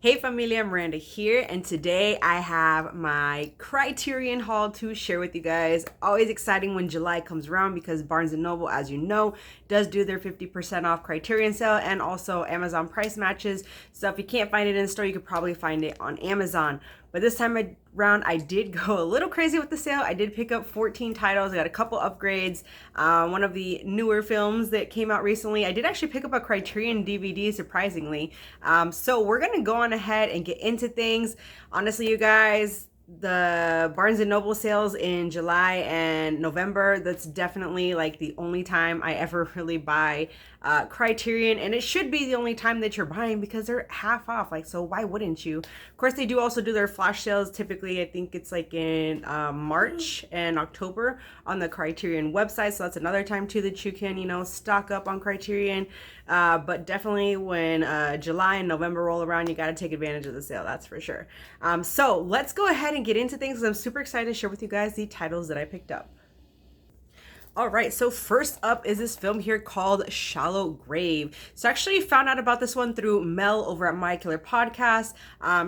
Hey familia, Miranda here, and today I have my Criterion haul to share with you guys. Always exciting when July comes around because Barnes & Noble, as you know, does do their 50% off Criterion sale and also Amazon price matches. So if you can't find it in the store, you could probably find it on Amazon. But this time around, I did go a little crazy with the sale. I did pick up 14 titles. I got a couple upgrades. One of the newer films that came out recently. I did actually pick up a Criterion DVD, surprisingly. So we're going to go on ahead and get into things. Honestly, you guys, the Barnes & Noble sales in July and November, that's definitely like the only time I ever really buy Criterion, and it should be the only time that you're buying because they're half off, like, so why wouldn't you? Of course, they do also do their flash sales. Typically, I think it's like in March and October on the Criterion website, so that's another time too that you can, stock up on Criterion. But definitely when July and November roll around, you got to take advantage of the sale, that's for sure. So let's go ahead and get into things because I'm super excited to share with you guys the titles that I picked up. All right, so first up is this film here called Shallow Grave. So I actually found out about this one through Mel over at My Killer Podcast.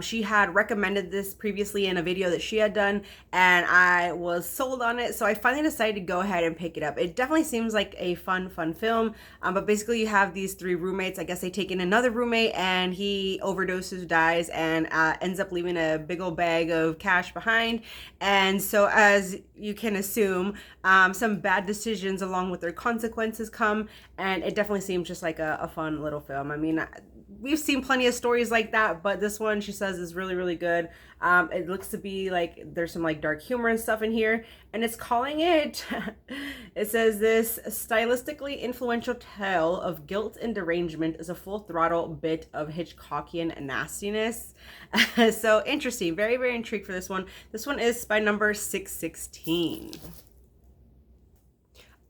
She had recommended this previously in a video that she had done, and I was sold on it. So I finally decided to go ahead and pick it up. It definitely seems like a fun film. But basically you have these three roommates. I guess they take in another roommate, and he overdoses, dies, and ends up leaving a big old bag of cash behind. And so as you can assume, some bad decisions along with their consequences come, and it definitely seems just like a fun little film. I mean, we've seen plenty of stories like that, but this one, she says, is really, really good. It looks to be like there's some like dark humor and stuff in here, and it's calling it, it says, this stylistically influential tale of guilt and derangement is a full throttle bit of Hitchcockian nastiness. So interesting, very, very intrigued for this one. This one is by number 616.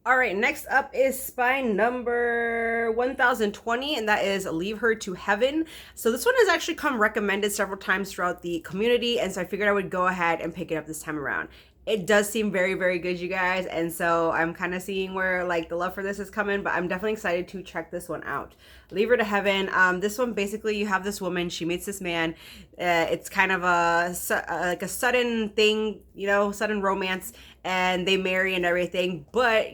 All right, next up is spy number 1020, and that is Leave Her to Heaven. So this one has actually come recommended several times throughout the community, and so I figured I would go ahead and pick it up this time around. It does seem very, very good, you guys, and so I'm kind of seeing where like the love for this is coming, but I'm definitely excited to check this one out. Leave Her to Heaven. This one, basically, you have this woman, she meets this man. It's kind of like a sudden thing, sudden romance, and they marry and everything, but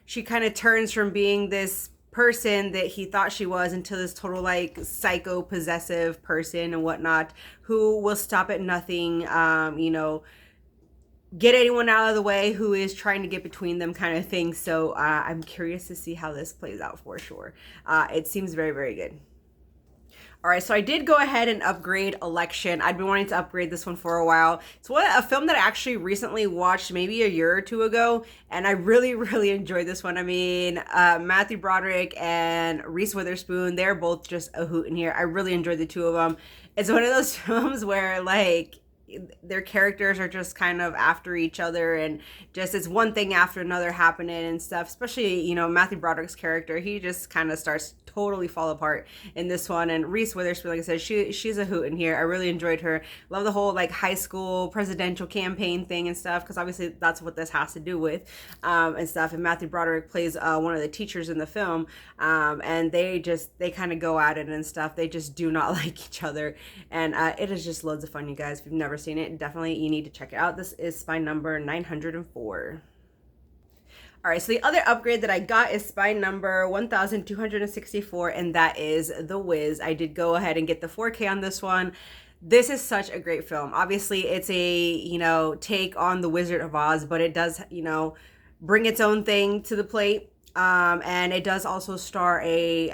she kind of turns from being this person that he thought she was into this total like psycho possessive person and whatnot, who will stop at nothing, get anyone out of the way who is trying to get between them, kind of thing. So I'm curious to see how this plays out for sure. It seems very, very good. All right, so I did go ahead and upgrade Election. I'd been wanting to upgrade this one for a while. It's a film that I actually recently watched maybe a year or two ago, and I really, really enjoyed this one. I mean, Matthew Broderick and Reese Witherspoon, they're both just a hoot in here. I really enjoyed the two of them. It's one of those films where like their characters are just kind of after each other, and just it's one thing after another happening and stuff. Especially, Matthew Broderick's character, he just kind of starts totally fall apart in this one. And Reese Witherspoon, like I said, she's a hoot in here. I really enjoyed her. Love the whole like high school presidential campaign thing and stuff, because obviously that's what this has to do with, and stuff. And Matthew Broderick plays one of the teachers in the film, and they kind of go at it and stuff. They just do not like each other, and it is just loads of fun, you guys. If you've never seen it, definitely you need to check it out. This is spy number 904. All right, so the other upgrade that I got is spy number 1264, and that is The Wiz. I did go ahead and get the 4K on this one. This is such a great film. Obviously, it's a, take on The Wizard of Oz, but it does, bring its own thing to the plate. And it does also star a,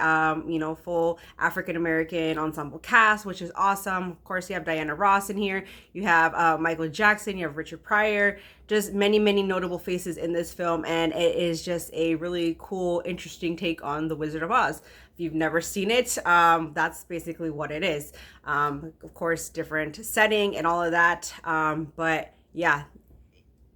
full African-American ensemble cast, which is awesome. Of course, you have Diana Ross in here. You have Michael Jackson. You have Richard Pryor. Just many, many notable faces in this film. And it is just a really cool, interesting take on The Wizard of Oz. If you've never seen it, that's basically what it is. Of course, different setting and all of that. But yeah,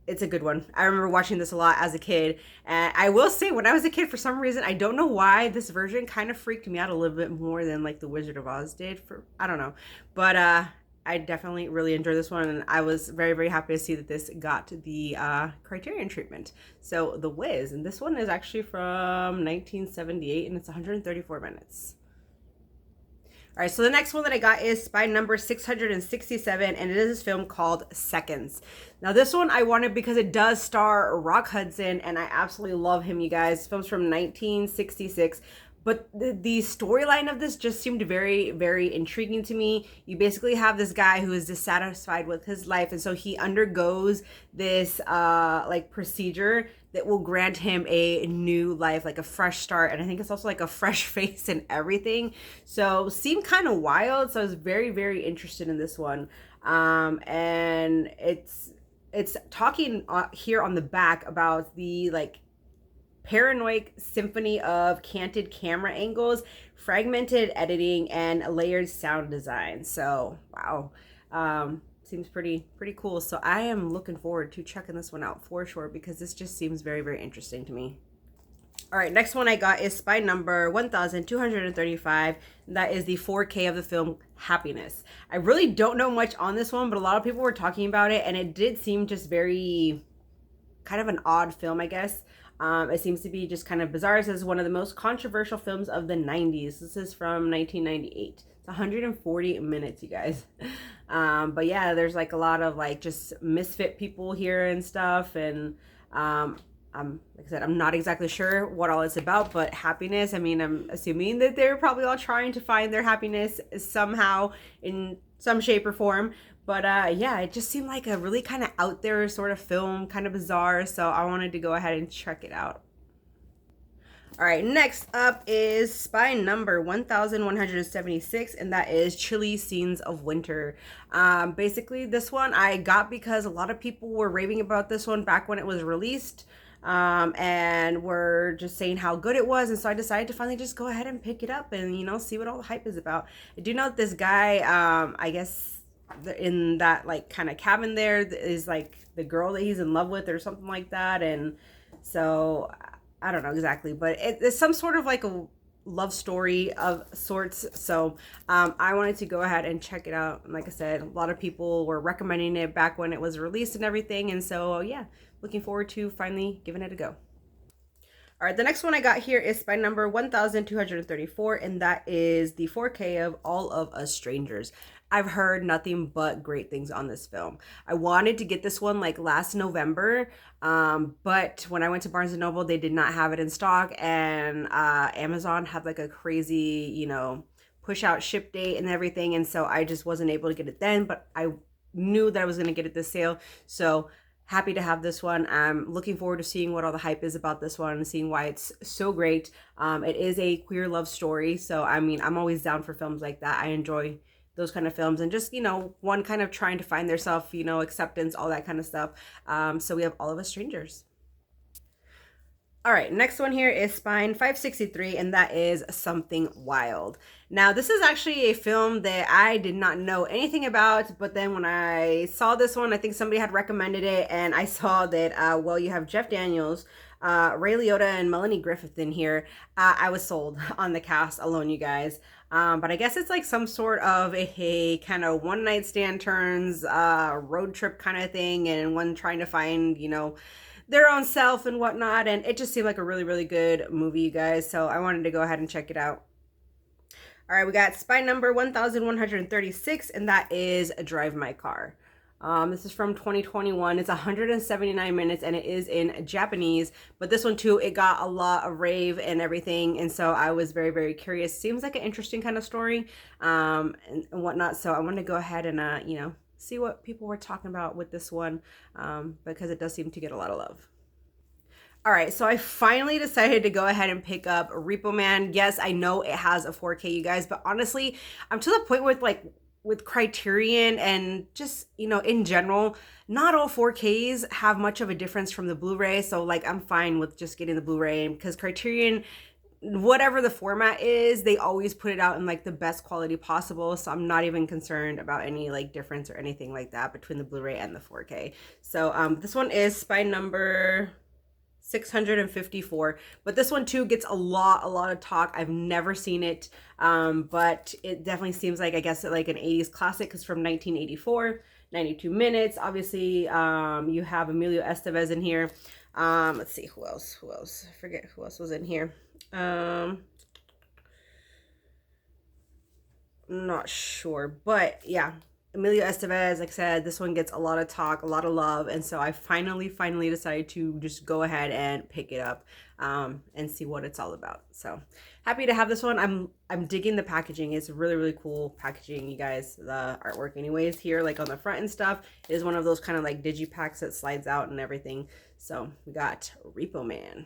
it's a good one. I remember watching this a lot as a kid. And I will say, when I was a kid, for some reason, I don't know why, this version kind of freaked me out a little bit more than like The Wizard of Oz did. I don't know. But I definitely really enjoyed this one. And I was very, very happy to see that this got the Criterion treatment. So The Wiz. And this one is actually from 1978, and it's 134 minutes. All right, so the next one that I got is Spy number 667, and it is this film called Seconds. Now, this one I wanted because it does star Rock Hudson, and I absolutely love him, you guys. This film's from 1966. But the storyline of this just seemed very, very intriguing to me. You basically have this guy who is dissatisfied with his life, and so he undergoes this like procedure that will grant him a new life, like a fresh start. And I think it's also like a fresh face and everything. So seemed kind of wild. So I was very, very interested in this one. And it's talking here on the back about the like paranoid symphony of canted camera angles, fragmented editing, and layered sound design. So wow, seems pretty cool. So I am looking forward to checking this one out for sure, because this just seems very, very interesting to me. All right, next one I got is Spy number 1235. That is the 4K of the film Happiness. I really don't know much on this one, but a lot of people were talking about it, and it did seem just very kind of an odd film, I guess. It seems to be just kind of bizarre. It says one of the most controversial films of the 90s. This is from 1998. It's 140 minutes, you guys. But yeah, there's like a lot of like just misfit people here and stuff. And like I said, I'm not exactly sure what all it's about, but happiness, I mean, I'm assuming that they're probably all trying to find their happiness somehow in some shape or form. But yeah, it just seemed like a really kind of out there sort of film, kind of bizarre. So I wanted to go ahead and check it out. All right, next up is Spy number 1176, and that is Chilly Scenes of Winter. Basically, this one I got because a lot of people were raving about this one back when it was released. And were just saying how good it was, and so I decided to finally just go ahead and pick it up and, you know, see what all the hype is about. I do know that this guy, I guess in that like kind of cabin there is like the girl that he's in love with or something like that, and so I don't know exactly, but it's some sort of like a love story of sorts. So I wanted to go ahead and check it out, and like I said, a lot of people were recommending it back when it was released and everything, and so yeah, looking forward to finally giving it a go. All right, the next one I got here is Spy number 1234, and that is the 4K of All of Us Strangers. I've heard nothing but great things on this film. I wanted to get this one like last November, but when I went to Barnes & Noble, they did not have it in stock, and Amazon had like a crazy, you know, push out ship date and everything, and so I just wasn't able to get it then, but I knew that I was going to get it this sale, so happy to have this one. I'm looking forward to seeing what all the hype is about this one and seeing why it's so great. It is a queer love story, so I mean, I'm always down for films like that. I enjoy those kind of films, and just, you know, one kind of trying to find their self, you know, acceptance, all that kind of stuff. So we have All of Us Strangers. All right, next one here is Spine 563, and that is Something Wild. Now, this is actually a film that I did not know anything about, but then when I saw this one, I think somebody had recommended it, and I saw that, well, you have Jeff Daniels, Ray Liotta, and Melanie Griffith in here. I was sold on the cast alone, you guys. But I guess it's like some sort of a kind of one night stand turns road trip kind of thing, and one trying to find, you know, their own self and whatnot. And it just seemed like a really, really good movie, you guys. So I wanted to go ahead and check it out. All right, we got Spy number 1136, and that is Drive My Car. This is from 2021. It's 179 minutes, and it is in Japanese. But this one too, it got a lot of rave and everything, and so I was very, very curious. Seems like an interesting kind of story, and whatnot. So I want to go ahead and you know, see what people were talking about with this one, because it does seem to get a lot of love. All right, so I finally decided to go ahead and pick up Repo Man. Yes, I know it has a 4K, you guys, but honestly, I'm to the point with Criterion and just, you know, in general, not all 4Ks have much of a difference from the Blu-ray. So like, I'm fine with just getting the Blu-ray, because Criterion, whatever the format is, they always put it out in like the best quality possible. So I'm not even concerned about any like difference or anything like that between the Blu-ray and the 4K. So this one is Spy number 654, but this one too gets a lot of talk. I've never seen it, but it definitely seems like, I guess, like an 80s classic, because from 1984, 92 minutes. Obviously, you have Emilio Estevez in here. Let's see, who else, I forget who else was in here. not sure, but yeah, Emilio Estevez, like I said, this one gets a lot of talk, a lot of love, and so I finally decided to just go ahead and pick it up, and see what it's all about. So happy to have this one. I'm digging the packaging. It's really cool packaging, you guys. The artwork, anyways, here like on the front and stuff is one of those kind of like digipacks that slides out and everything. So we got Repo Man.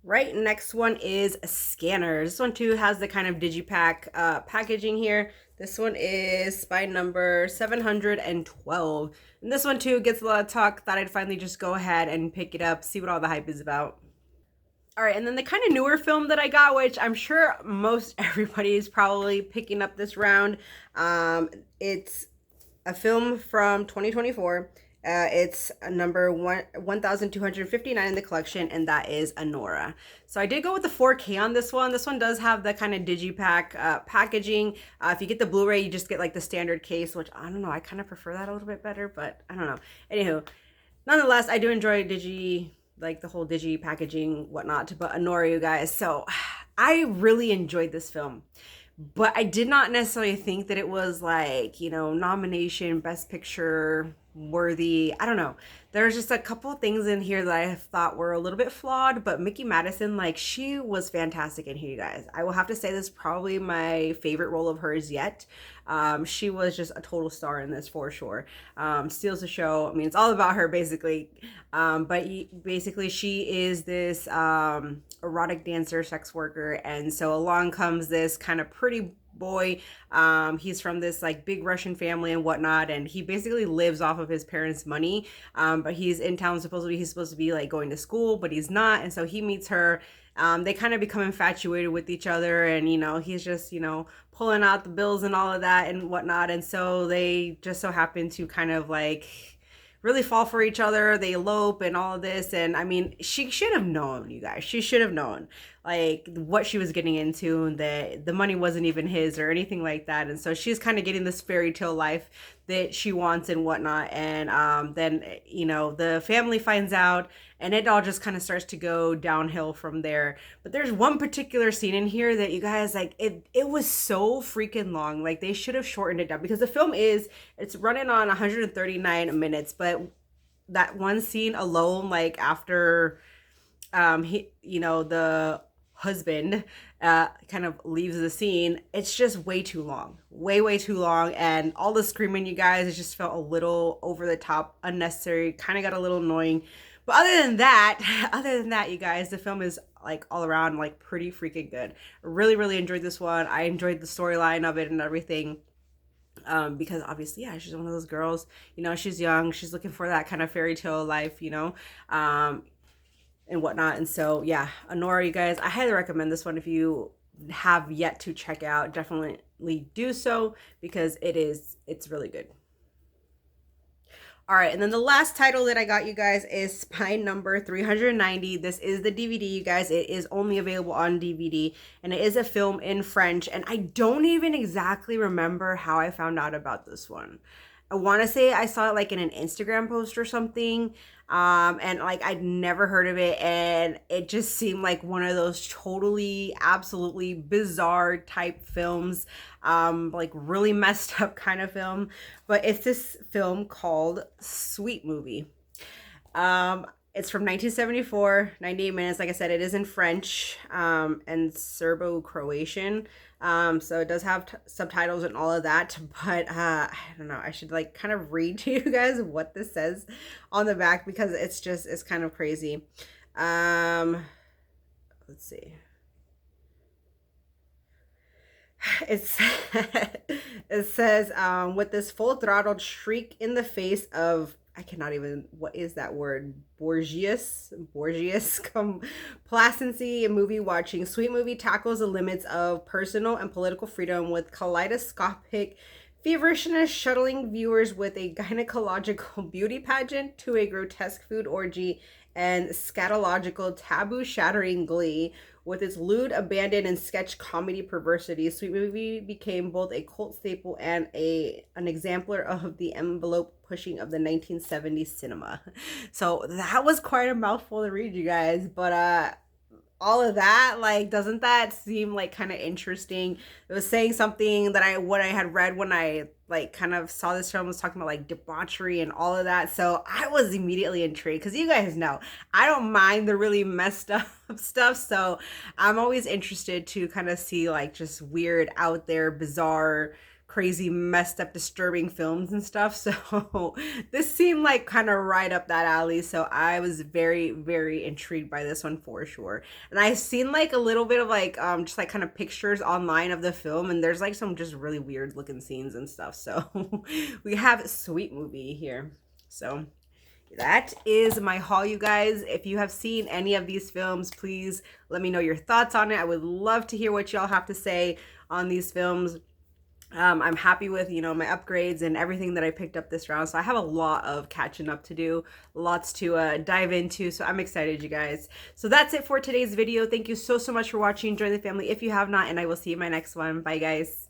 Right, next one is Scanners. This one too has the kind of digipack packaging here. This one is spine number 712. And this one too gets a lot of talk. Thought I'd finally just go ahead and pick it up, see what all the hype is about. All right, and then the kind of newer film that I got, which I'm sure most everybody is probably picking up this round. It's a film from 2024. It's number 1259 in the collection, and that is Anora. So I did go with the 4K on this one. This one does have the kind of digipack packaging. If you get the Blu-ray, you just get like the standard case, which I don't know. I kind of prefer that a little bit better, but I don't know. Anywho, nonetheless, I do enjoy like the whole digi packaging, whatnot. But Anora, you guys. So I really enjoyed this film. But I did not necessarily think that it was like, nomination, best picture worthy. I don't know. There's just a couple of things in here that I thought were a little bit flawed, but Mickey Madison, like, she was fantastic in here, you guys. I will have to say this is probably my favorite role of hers yet. She was just a total star in this for sure. Steals the show. I mean, it's all about her basically. But basically she is this erotic dancer, sex worker. And so along comes this kind of pretty boy. He's from this like big Russian family and whatnot, and he basically lives off of his parents' money. But he's in town supposedly. He's supposed to be like going to school, but he's not. And so he meets her. They kind of become infatuated with each other, and he's just pulling out the bills and all of that and whatnot. And so they just so happen to kind of like really fall for each other. They elope and all of this. And I mean, she should have known, you guys. She should have known like what she was getting into, and that the money wasn't even his or anything like that. And so she's kind of getting this fairy tale life that she wants and whatnot. And then the family finds out, and it all just kind of starts to go downhill from there. But there's one particular scene in here that you guys, like, it was so freaking long. Like, they should have shortened it down, because the film it's running on 139 minutes, but that one scene alone, like after the husband kind of leaves the scene, it's just way too long, way too long. And all the screaming, you guys, it just felt a little over the top, unnecessary, kind of got a little annoying. But other than that, you guys, the film is like all around like pretty freaking good. Really enjoyed this one. I enjoyed the storyline of it and everything. Because obviously, yeah, she's one of those girls, she's young, she's looking for that kind of fairy tale life, and whatnot. And so, yeah, Anora, you guys, I highly recommend this one. If you have yet to check out, definitely do so, because it's really good. All right, and then the last title that I got, you guys, is Spine Number 390. This is the DVD, you guys. It is only available on DVD, and it is a film in French, and I don't even exactly remember how I found out about this one. I want to say I saw it like in an Instagram post or something, and like I'd never heard of it, and it just seemed like one of those totally, absolutely bizarre type films, like really messed up kind of film. But it's this film called Sweet Movie. It's from 1974, 98 minutes. Like I said, it is in French and Serbo-Croatian. So it does have subtitles and all of that, but I don't know. I should like kind of read to you guys what this says on the back, because it's kind of crazy. Let's see. It says, with this full-throttled shriek in the face of, I cannot even, what is that word? Borgias complacency in movie watching. Sweet Movie tackles the limits of personal and political freedom with kaleidoscopic feverishness, shuttling viewers with a gynecological beauty pageant to a grotesque food orgy and scatological taboo-shattering glee. With its lewd, abandon, and sketch comedy perversity, Sweet Movie became both a cult staple and an exemplar of the envelope pushing of the 1970s cinema. So that was quite a mouthful to read, you guys. But all of that. Like, doesn't that seem like kind of interesting? It was saying something that what I had read when I like kind of saw this film, was talking about like debauchery and all of that. So I was immediately intrigued because you guys know I don't mind the really messed up stuff. So I'm always interested to kind of see like just weird, out there, bizarre, crazy, messed up, disturbing films and stuff. So this seemed like kind of right up that alley. So I was very, very intrigued by this one for sure. And I've seen like a little bit of like just like kind of pictures online of the film, and there's like some just really weird looking scenes and stuff. So we have a sweet movie here. So that is my haul, you guys. If you have seen any of these films, please let me know your thoughts on it. I would love to hear what y'all have to say on these films. I'm happy with, you know, my upgrades and everything that I picked up this round. So I have a lot of catching up to do, lots to dive into. So I'm excited, you guys. So that's it for today's video. Thank you so much for watching. Join the family if you have not, and I will see you in my next one. Bye, guys.